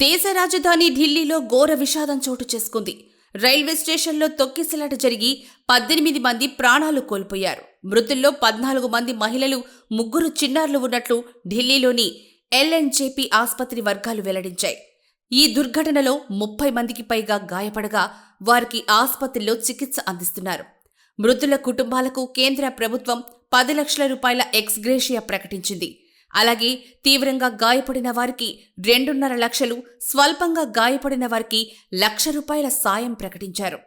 దేశ రాజధాని ఢిల్లీలో ఘోర విషాదం చోటు చేసుకుంది. రైల్వే స్టేషన్లో తొక్కిసలాట జరిగి 18 మంది ప్రాణాలు కోల్పోయారు. మృతుల్లో 14 మంది మహిళలు, 3 చిన్నారులు ఉన్నట్లు ఢిల్లీలోని ఎల్ఎన్జేపీ ఆస్పత్రి వర్గాలు వెల్లడించాయి. ఈ దుర్ఘటనలో 30 మందికి పైగా గాయపడగా వారికి ఆస్పత్రిలో చికిత్స అందిస్తున్నారు. మృతుల కుటుంబాలకు కేంద్ర ప్రభుత్వం 10 లక్షల రూపాయల ఎక్స్గ్రేషియా ప్రకటించింది. అలాగే తీవ్రంగా గాయపడిన వారికి 2.5 లక్షలు, స్వల్పంగా గాయపడిన వారికి ₹1,00,000 సాయం ప్రకటించారు.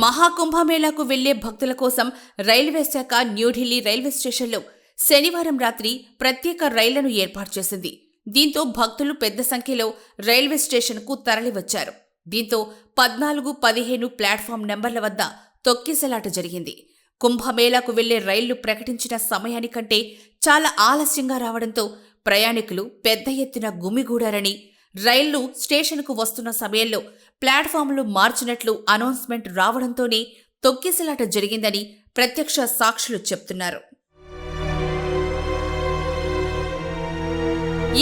మహాకుంభమేళాకు వెళ్లే భక్తుల కోసం రైల్వే శాఖ న్యూఢిల్లీ రైల్వే స్టేషన్లో శనివారం రాత్రి ప్రత్యేక రైళ్లను ఏర్పాటు చేసింది. దీంతో భక్తులు పెద్ద సంఖ్యలో రైల్వే స్టేషన్కు తరలివచ్చారు. దీంతో 14, 15 ప్లాట్ఫామ్ నెంబర్ల వద్ద తొక్కిసలాట జరిగింది. కుంభమేళాకు వెళ్లే రైళ్లు ప్రకటించిన సమయానికంటే చాలా ఆలస్యంగా రావడంతో ప్రయాణికులు పెద్ద ఎత్తున గుమిగూడారని, రైళ్లు స్టేషన్కు వస్తున్న సమయంలో ప్లాట్ఫామ్లు మార్చినట్లు అనౌన్స్మెంట్ రావడంతోనే తొక్కిసలాట జరిగిందని ప్రత్యక్ష సాక్షులు చెప్తున్నారు.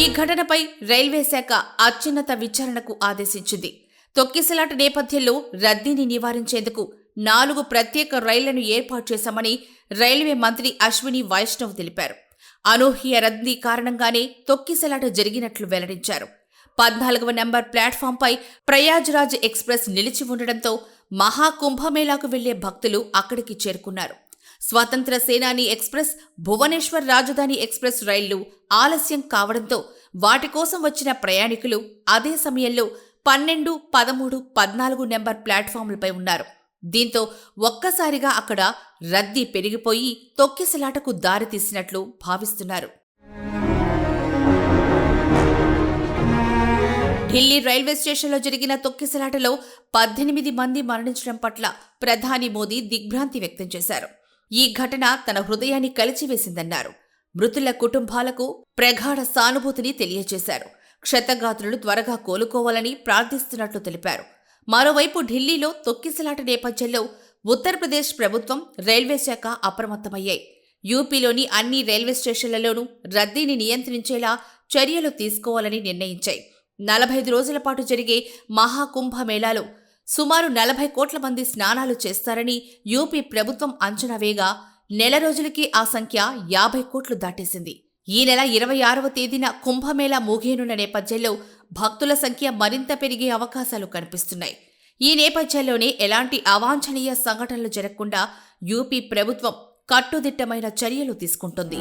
ఈ ఘటనపై రైల్వే శాఖ అత్యున్నత విచారణకు ఆదేశించింది. తొక్కిసలాట నేపథ్యంలో రద్దీని నివారించేందుకు 4 ప్రత్యేక రైళ్లను ఏర్పాటు చేశామని రైల్వే మంత్రి అశ్విని వైష్ణవ్ తెలిపారు. అనూహ్య రద్దీ కారణంగానే తొక్కిసలాట జరిగినట్లు వెల్లడించారు. 14వ నెంబర్ ప్లాట్ఫాంపై ప్రయాగ్రాజ్ ఎక్స్ప్రెస్ నిలిచి ఉండడంతో మహాకుంభమేళాకు వెళ్లే భక్తులు అక్కడికి చేరుకున్నారు. స్వాతంత్ర సేనాని ఎక్స్ప్రెస్, భువనేశ్వర్ రాజధాని ఎక్స్ప్రెస్ రైళ్లు ఆలస్యం కావడంతో వాటి కోసం వచ్చిన ప్రయాణికులు అదే సమయంలో 12, 13, 14 నెంబర్ ప్లాట్ఫామ్లపై ఉన్నారు. దీంతో ఒక్కసారిగా అక్కడ రద్దీ పెరిగిపోయి తొక్కిసలాటకు దారితీసినట్లు భావిస్తున్నారు. ఢిల్లీ రైల్వే స్టేషన్లో జరిగిన తొక్కిసలాటలో 18 మంది మరణించడం పట్ల ప్రధాని మోదీ దిగ్భ్రాంతి వ్యక్తం చేశారు. ఈ ఘటన తన హృదయాన్ని కలిచివేసిందన్నారు. మృతుల కుటుంబాలకు ప్రగాఢ సానుభూతిని తెలియజేశారు. క్షతగాత్రులు త్వరగా కోలుకోవాలని ప్రార్థిస్తున్నట్లు తెలిపారు. మరోవైపు ఢిల్లీలో తొక్కిసలాట నేపథ్యంలో ఉత్తరప్రదేశ్ ప్రభుత్వం, రైల్వే శాఖ అప్రమత్తమయ్యాయి. యూపీలోని అన్ని రైల్వే స్టేషన్లలోనూ రద్దీని నియంత్రించేలా చర్యలు తీసుకోవాలని నిర్ణయించాయి. 45 రోజుల పాటు జరిగే మహాకుంభమేళాలో సుమారు 40 కోట్ల మంది స్నానాలు చేస్తారని యూపీ ప్రభుత్వం అంచనా వేయగా నెల రోజులకి ఆ సంఖ్య 50 కోట్లు దాటేసింది. ఈ నెల 26వ తేదీన కుంభమేళా ముగియనున్న నేపథ్యంలో భక్తుల సంఖ్య మరింత పెరిగే అవకాశాలు కనిపిస్తున్నాయి. ఈ నేపథ్యంలోనే ఎలాంటి అవాంఛనీయ సంఘటనలు జరగకుండా యూపీ ప్రభుత్వం కట్టుదిట్టమైన చర్యలు తీసుకుంటుంది.